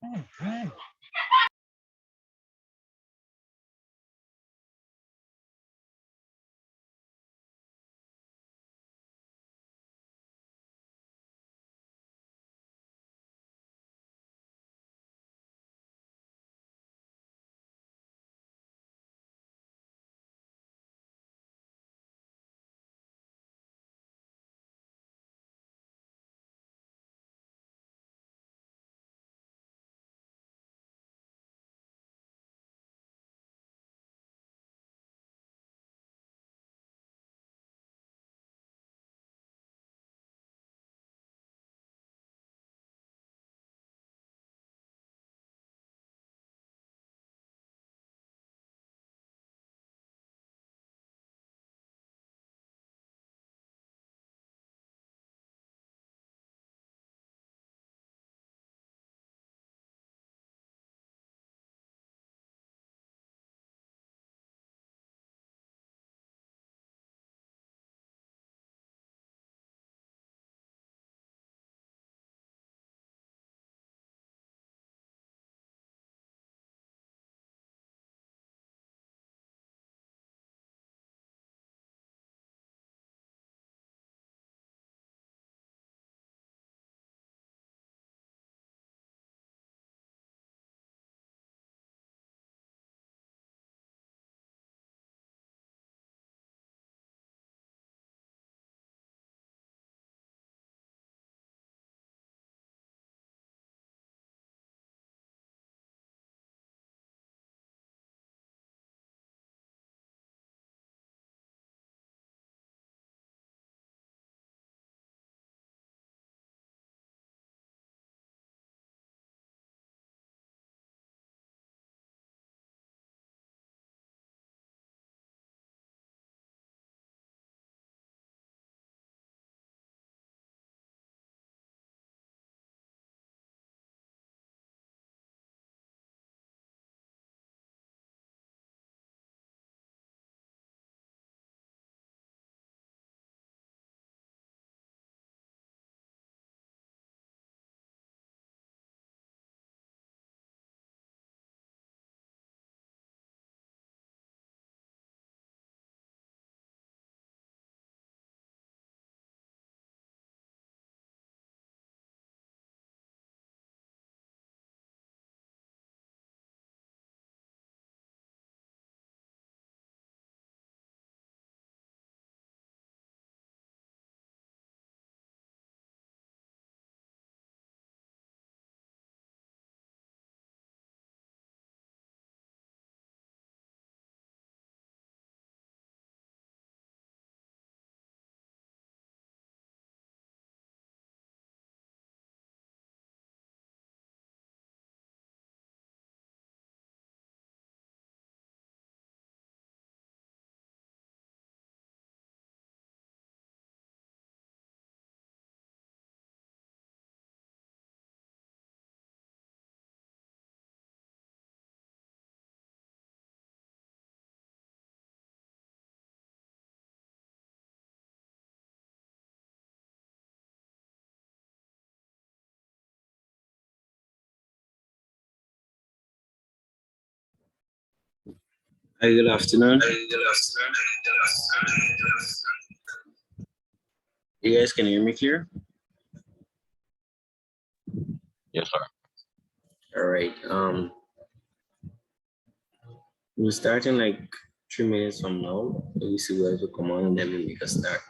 Hi, good afternoon. You guys can hear me clear? Yes, sir. All right. We'll start in like 3 minutes from now. We'll see where to come on and then we make a start.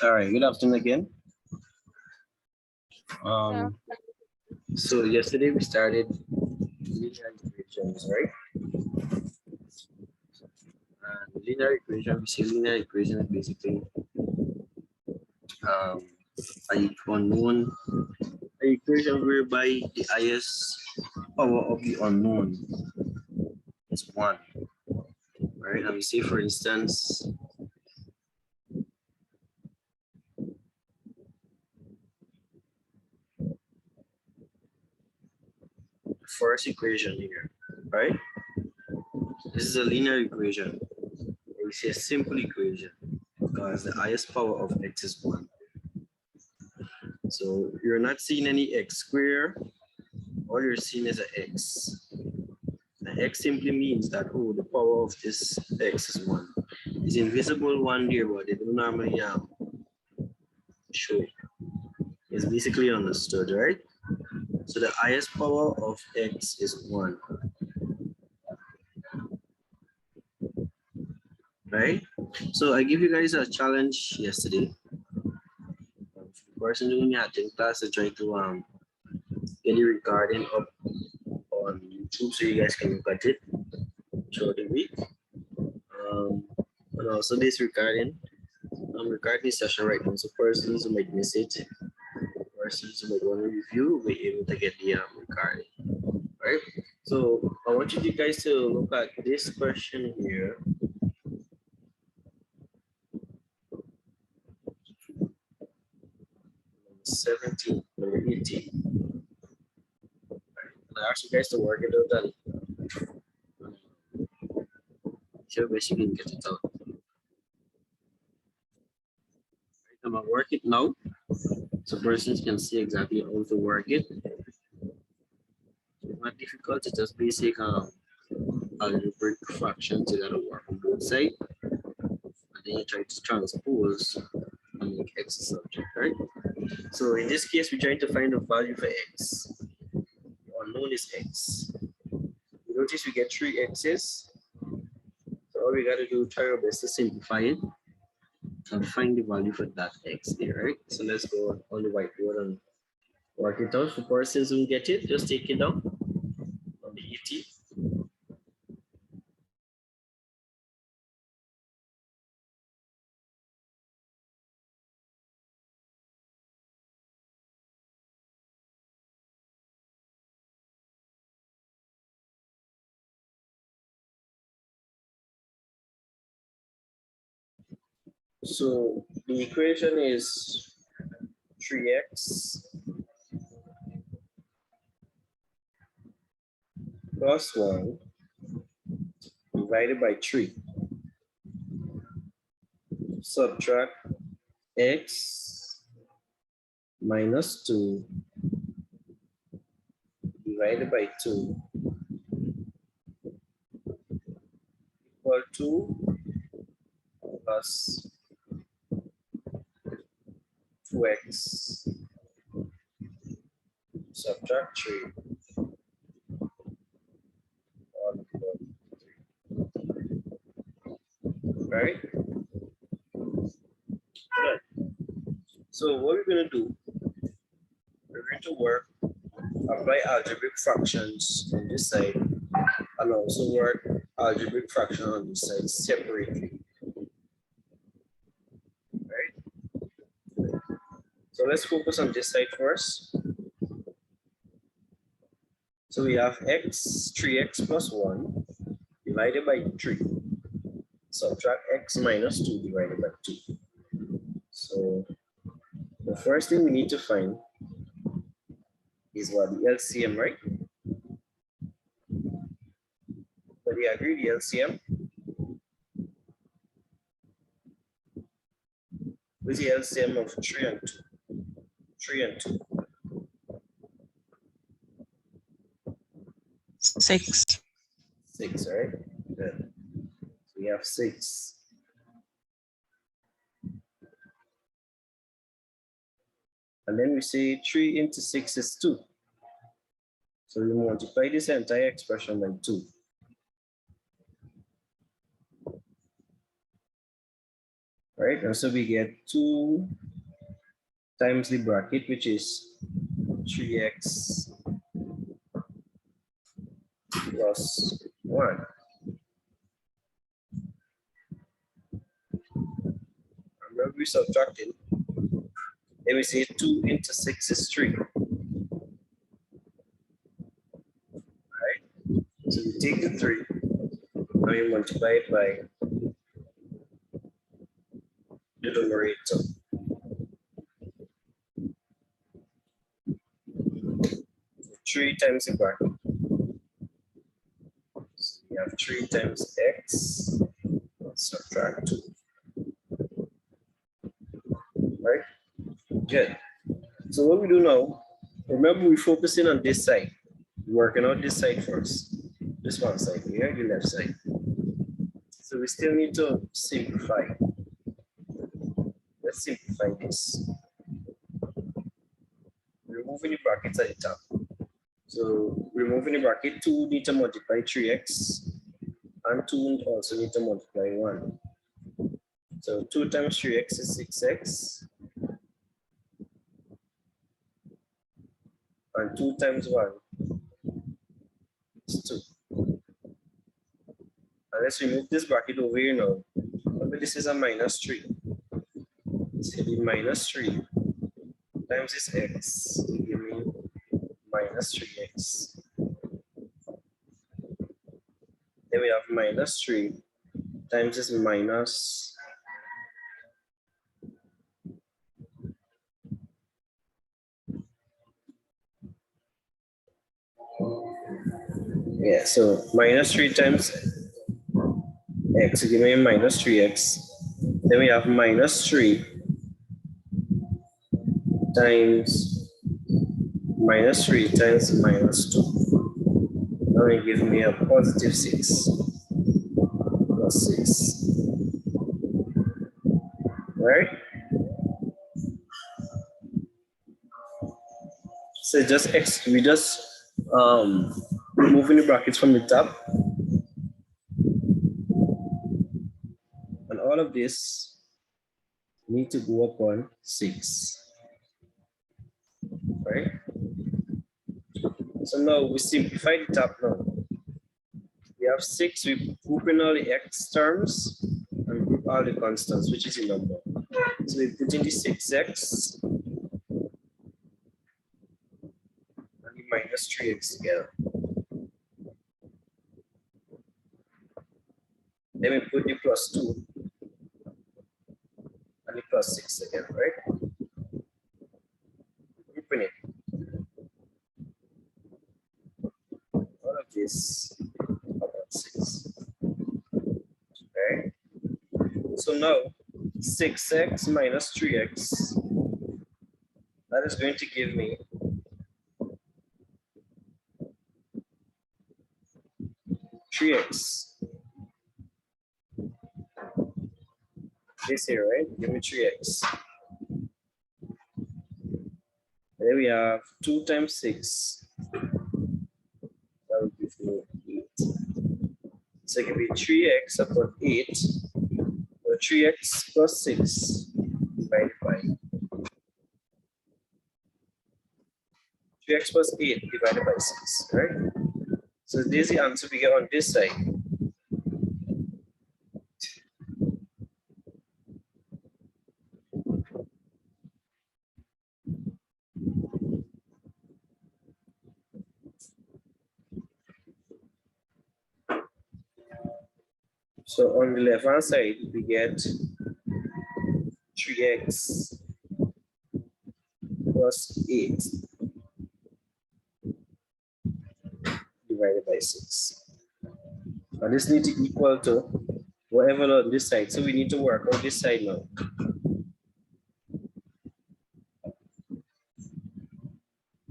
All right, good afternoon again. Yeah. So yesterday we started linear equations, right? And linear equation, we say linear equation is basically um, an unknown equation whereby the highest power of the unknown is 1, right? And we say, for instance, the first equation here, right? This is a linear equation. We say a simple equation because the highest power of x is 1. So you're not seeing any x square, all you're seeing is an x. The x simply means that, oh, the power of this x is 1. It's invisible 1 there, but they don't normally show. It's basically understood, right? So the highest power of x is 1. Right? So I give you guys a challenge yesterday. The person doing the attend class to try to get the recording up on YouTube so you guys can look at it throughout the week. And also this recording, I'm recording this session right now, so persons who might miss it, persons who might want to review will be able to get the recording. Right? So I want you guys to look at this question here. Number 17, number 18. I ask you guys to work it out and see if you can get it out. Right, I'm gonna work it now so persons can see exactly how to work it. It's not difficult, it's just basic algebraic fractions. You gotta work on both sides. And then you try to transpose and make x a subject, right? So in this case, we're trying to find the value for x. The unknown is x. You notice we get 3 x's. So all we gotta do, try our best to simplify it and find the value for that x there, right? So let's go on the whiteboard and work it out. For persons who get it, just take it down on the ET. So the equation is 3x plus 1 divided by 3. Subtract x minus 2 divided by 2 equal to plus 2x subtract 3 all equal to 3. Right? Good. So what we're going to do, we're going to work, apply algebraic fractions on this side and also work algebraic fraction on this side separately. Right? So let's focus on this side first. So we have x, 3x plus 1 divided by 3. Subtract x minus 2 divided by 2. So the first thing we need to find is what? The LCM, right? But you agree the LCM? What's the LCM of 3 and 2? 3 and 2. 6. 6, right? Good. So we have 6. And then we say 3 into 6 is 2. So we multiply this entire expression by 2. right? And so we get 2 times the bracket, which is 3x plus 1. Remember we subtracted. Then we say 2 into 6 is 3. Right? So we take the 3 and we multiply it by the numerator. 3 times the bracket. So we have 3 times x, subtract 2. Right? Good. So what we do now, remember we're focusing on this side. We're working out this side first. This one side here, the left side. So we still need to simplify. Let's simplify this. Removing the brackets at the top. So removing the bracket, 2 need to multiply 3x, and 2 also need to multiply 1. So 2 times 3x is 6x, and 2 times 1 is 2. And let's remove this bracket over here now. Remember, this is a minus 3. So the minus 3 times this x will give me minus 3x. Then we have minus 3 times this minus. Yeah, so minus 3 times x will give me minus 3x. Then we have minus 3 times minus 3 times minus 2. That will give me a positive 6 plus 6. Right? So we just removing the brackets from the top. And all of this need to go upon 6. Right? So now we simplify the top now. We have 6, we group in all the x terms and group all the constants, which is a number. So we put in the 6x and the minus 3x together. Then we put the plus 2 and the plus 6 again, right? Grouping it. All of this about 6. Okay. So now 6x minus 3x, that is going to give me 3x. This here, right? Give me 3x. Then we have 2 times 6. That would give me 8. So it can be 3x upon 8, or 3x plus 6 divided by 3x plus 8 divided by 6, right? So this is the answer we get on this side. So on the left hand side, we get 3x plus 8 divided by 6. And this needs to equal to whatever on this side. So we need to work on this side now.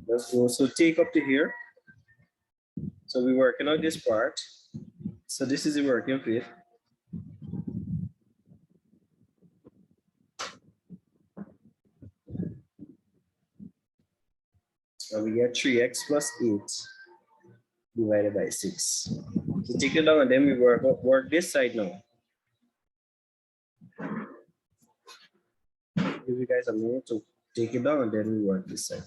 Let's go. So take up to here. So we're working on this part. So this is the working plate. And we get 3x plus 8 divided by 6. So take it down and then we work this side now. give you guys a minute to take it down and then we work this side.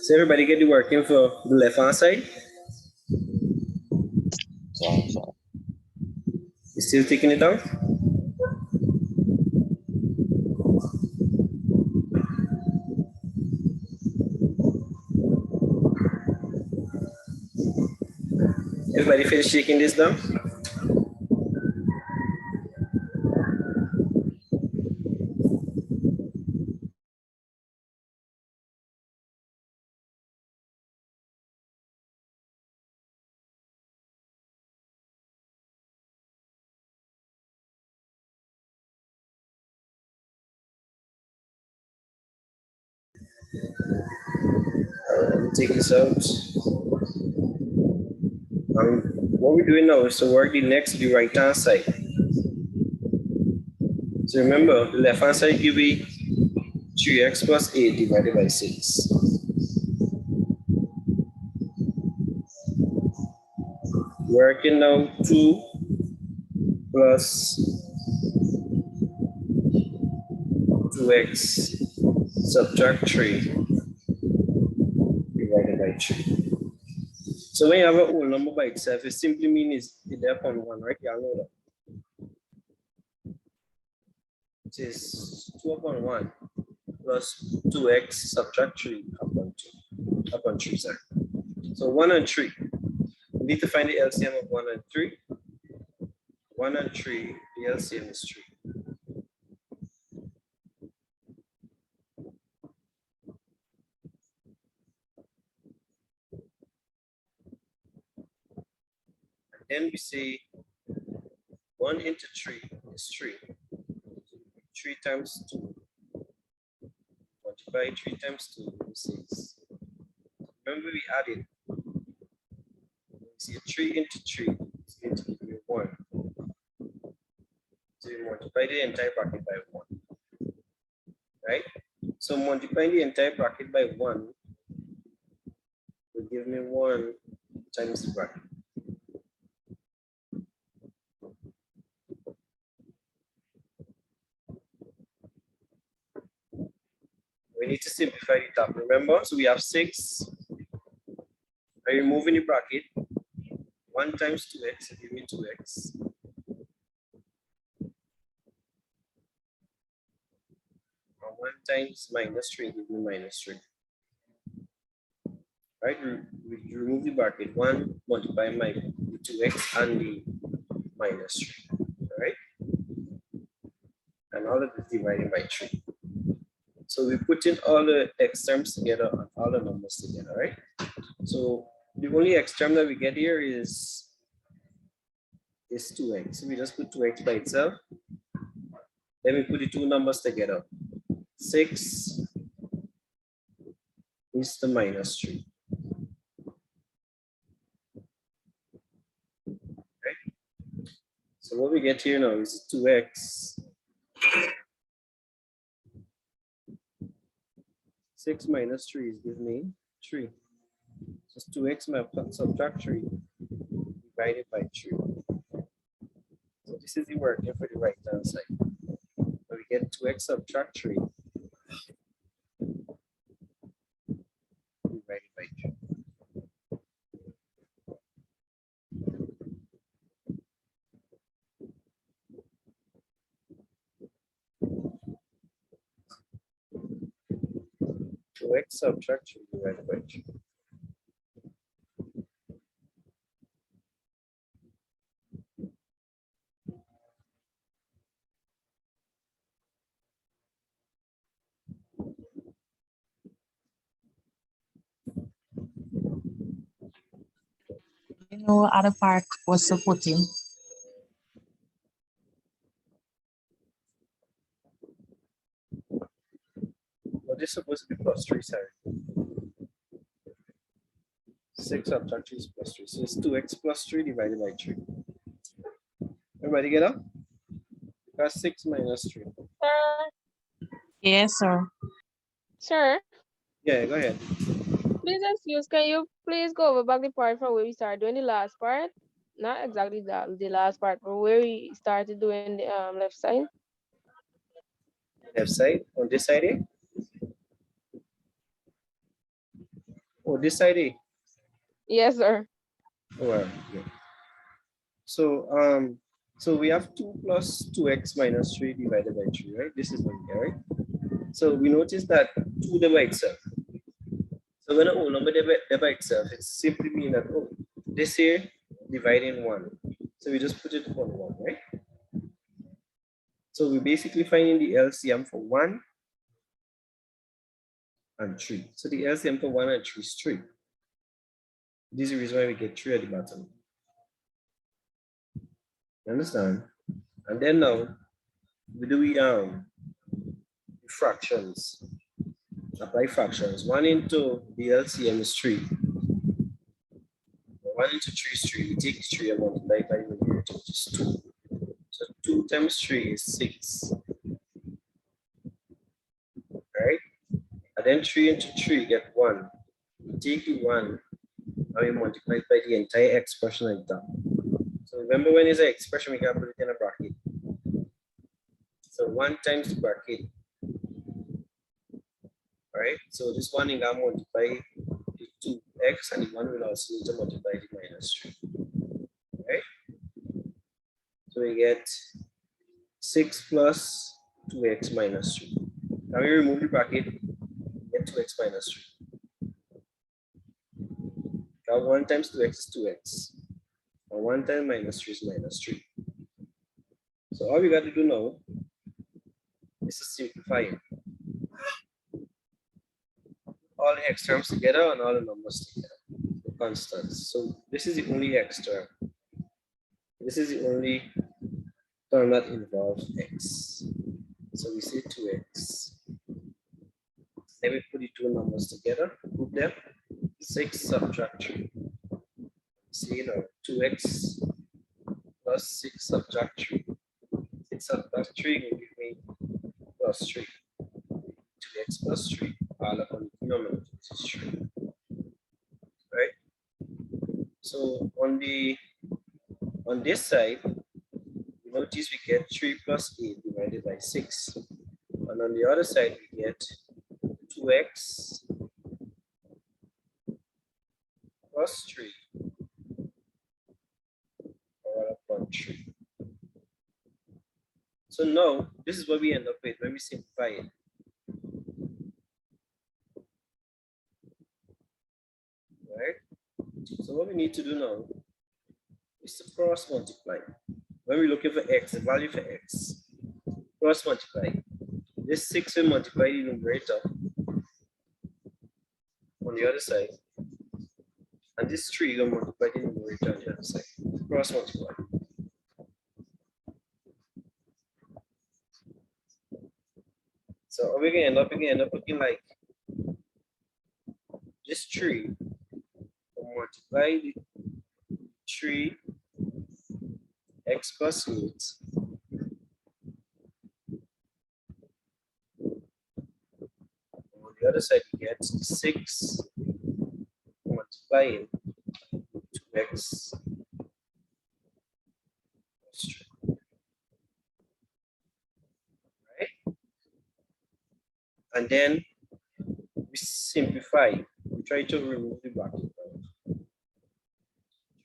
So everybody get the working for the left hand side. So. You still taking it down? Everybody finish shaking this down? Let me take this out. What we're doing now is to work the next, the right hand side. So remember, the left hand side give me 3x plus 8 divided by 6. Working now 2 plus 2x subtract 3 divided by 3. So when you have a whole number by itself, it simply means it's there upon 1, right? You know that. It is 2 upon 1 plus 2x subtract 3 upon 2, upon 3, sorry. So 1 and 3. We need to find the LCM of 1 and 3. 1 and 3, the LCM is 3. And then we say 1 into 3 is 3. 3 times 2. Multiply 3 times 2 is 6. Remember we added. We see 3 into 3 is going to give you 1. So you multiply the entire bracket by 1. Right? So multiplying the entire bracket by 1 will give me 1 times the bracket. We need to simplify the top, remember? So we have 6. By removing the bracket, 1 times 2x will give me 2x. And 1 times minus 3 give me minus 3. Right? We remove the bracket, 1 multiply my 2x and the minus 3. All right? And all of this divided by 3. So we put in all the x terms together and all the numbers together, right? So the only x term that we get here is 2x. So we just put 2x by itself. Then we put the two numbers together. 6 is the minus 3. Right? So what we get here now is 2x. 6 minus 3 is give me 3. Just 2x subtract 3 divided by 3. So this is the working for the right hand side. So we get 2x subtract 3 divided by 3. 2x subtract 3 divided by 3. You know, other part was supporting. Well, this is supposed to be plus 3, sorry. 6 subtract 3 is plus 3. So it's 2x plus 3 divided by 3. Everybody get up? That's 6 minus 3. Sir, Yes, sir. sir, Yeah, go ahead. please excuse, can you please go over back the part from where we started doing the last part? Not exactly the last part, but where we started doing the left side. Left side, on this side here? Oh, this side here? Yes, sir. Oh, well, yeah. So we have 2 plus 2x minus 3 divided by 3, right? This is one here, right? So we notice that 2 there by itself. So when a whole number there by itself, it simply means that, oh, this here dividing 1. So we just put it on 1, right? So we're basically finding the LCM for 1 and 3. So the LCM for 1 and 3 is 3. This is the reason why we get 3 at the bottom. You understand? And then now we do fractions. Apply fractions. 1 into the LCM is 3. 1 into 3 is 3. We take 3 and multiply by the numerator, which is 2. So 2 times 3 is 6. Right? And then 3 into 3 get 1. We take the 1 and we multiply by the entire expression like that. So remember, when it's an expression, we can put it in a bracket. So 1 times the bracket. Right? So this one you can multiply the 2x, and the 1 will also need to multiply the minus 3. Right? So we get 6 plus 2x minus 3. Now we remove the bracket, we get 2x minus 3. Now 1 times 2x is 2x. And 1 times minus 3 is minus 3. So all we got to do now is to simplify it. All the x terms together and all the numbers together, the constants. So this is the only x term. This is the only term that involves x. So we say 2x. Then we put the two numbers together, group them. 6 subtract 3. See, you know, 2x plus 6 subtract 3. 6 subtract 3 will give me plus 3. 2x plus 3. All upon the denominator, which is 3. Right? So on this side, you notice we get 3 plus 8 divided by 6. And on the other side, we get 2x plus 3 all upon 3. So now, this is what we end up with when we simplify it. Right? So what we need to do now is to cross multiply. When we're looking for x, the value for x, cross multiply. This 6 will multiply the numerator on the other side. And this 3 will multiply the numerator on the other side. Cross multiply. So we're gonna end up looking like this 3 will multiply the 3 x plus 8 on the other side we get 6 multiplying 2x plus 3. Right? And then we simplify. We try to remove the bracket.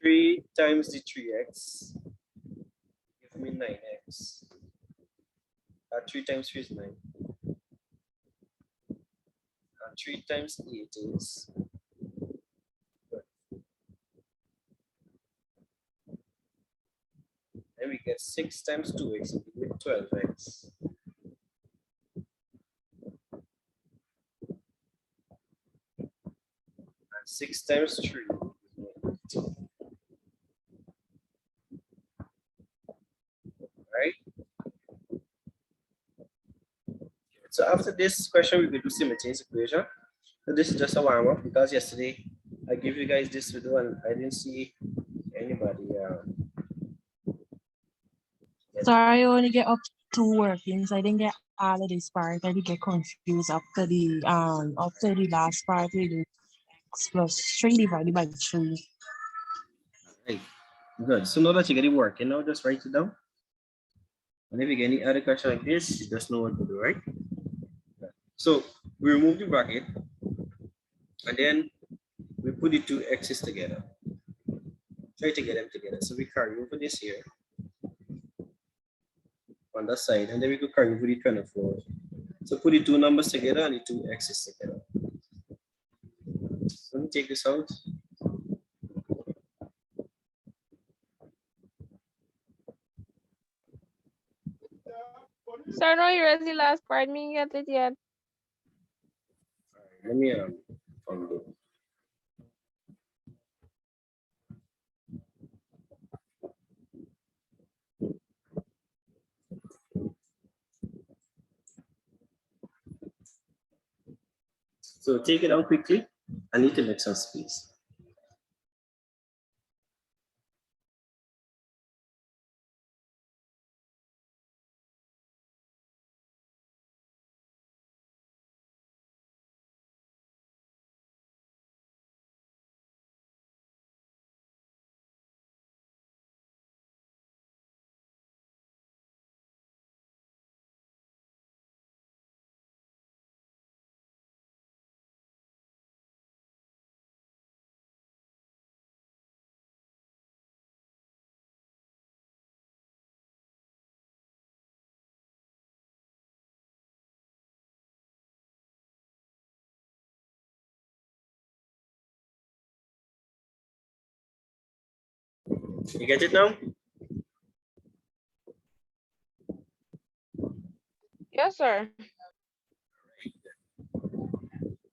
3 times the 3x give me 9x. 3 times 3 is 9. And 3 times 8 is. Then we get 6 times 2x with 12x. And 6 times 3 is 18. Right? So after this question, we will do simultaneous equation. So this is just a warm up because yesterday I gave you guys this video and I didn't see anybody. Sorry, I only get up to workings. I didn't get all of this part. I did get confused after the last part we did x plus 3 divided by 3. Right. Good. So now that you get it working, now just write it down. And if you get any other question like this, you just know what to do, right? So we remove the bracket and then we put the two x's together. Try to get them together. So we carry over this here on that side, and then we could carry over the 24. So put the two numbers together and the two x's together. Let me take this out. Sir, no, you read the last part, me get it yet. Let me undo. So take it out quickly. I need to make some space. You get it now? Yes, sir.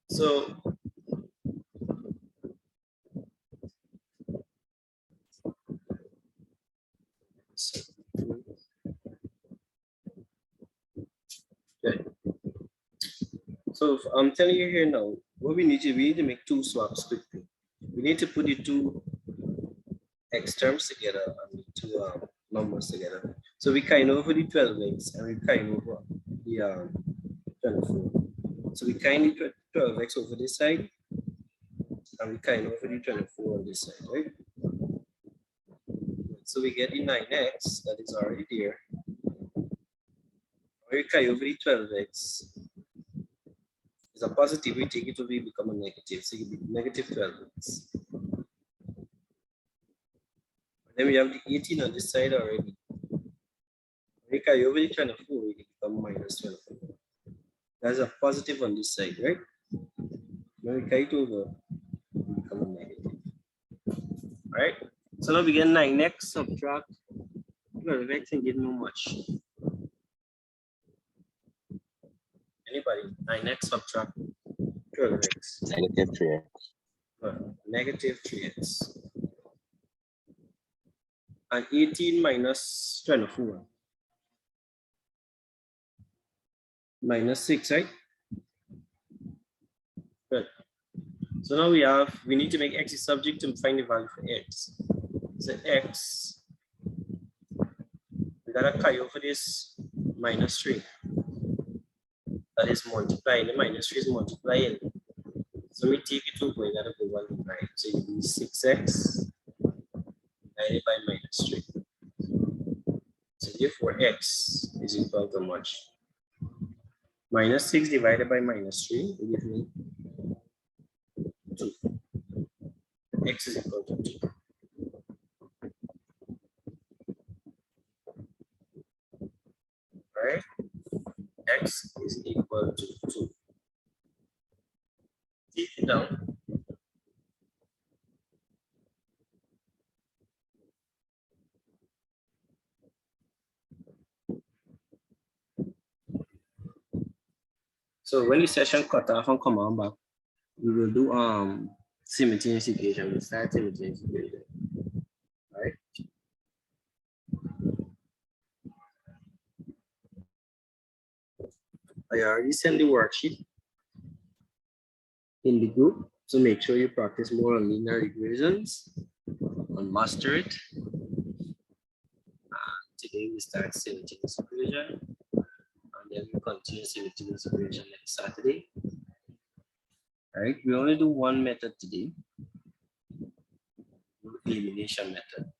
So good. So I'm telling you here now, what we need to make two swaps quickly. We need to put the two x terms together and the two numbers together. So we kind over the 12x and we kind over the 24. So we kind the 12x over this side and we kind over the 24 on this side, right? So we get the 9x that is already there. We kind over the 12x. It's a positive, we take it to become a negative. So it will be negative 12x. Then we have the 18 on this side already. We carry over the 24, it become minus 24. That's a positive on this side, right? When we carry it over, it become a negative. All right. So now we get 9x subtract 12x and get no much. Anybody? 9x subtract 12x. Negative 3x. Negative 3x. And 18 minus 24. Minus 6, right? Good. So now we need to make x a subject to find the value for x. So x, we gotta carry over this minus 3. That is multiplying. The minus 3 is multiplying. So we take it over, we gotta go 1 right. So it will be 6x divided by minus 3. So therefore x is equal to much? Minus 6 divided by minus 3 will give me 2. X is equal to 2. Right? X is equal to 2. it down. So when the session cut off and come on back, we will do simultaneous equation. We start simultaneous equation. Right? I already sent the worksheet in the group, so make sure you practice more on linear equations and master it. Today we start simultaneous equation, and then we continue simultaneous equation next Saturday. All right, we only do one method today, elimination method.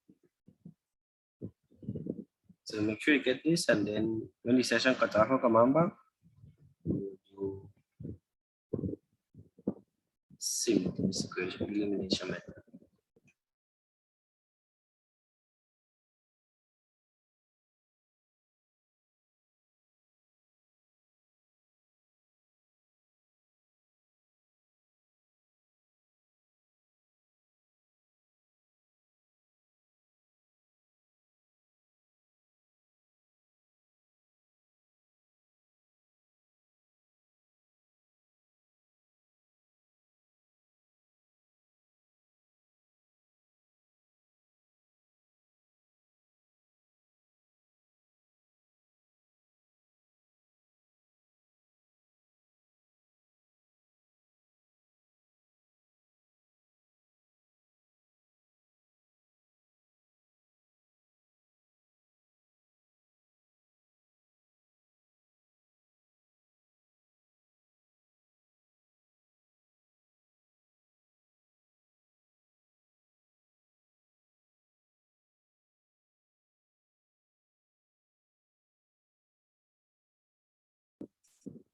So make sure you get this, and then when the session cut off, come on back, we'll do simultaneous equation elimination method.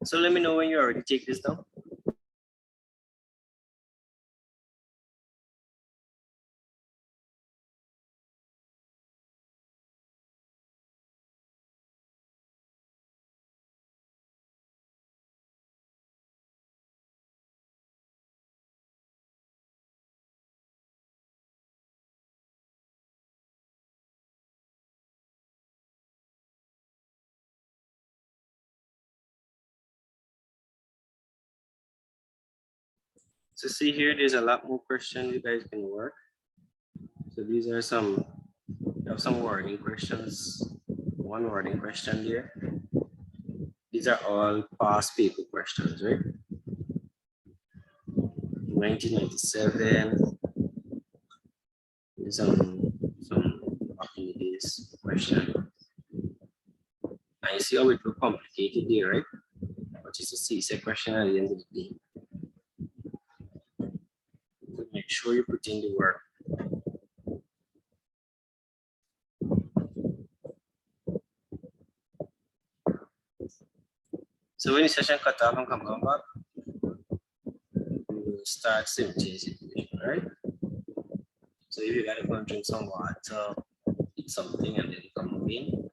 So let me know when you already take this down. So see here, there's a lot more questions you guys can work. So these are some, you have some wording questions. One wording question there. These are all past paper questions, right? 1997. There's some back in the days question. And you see how it look complicated there, right? But it's a CSEC question at the end of the day. So make sure you put in the work. So when the session cut off and come back, we will start simultaneous equation, right? So if you gotta go and drink some water, eat something, and then come in,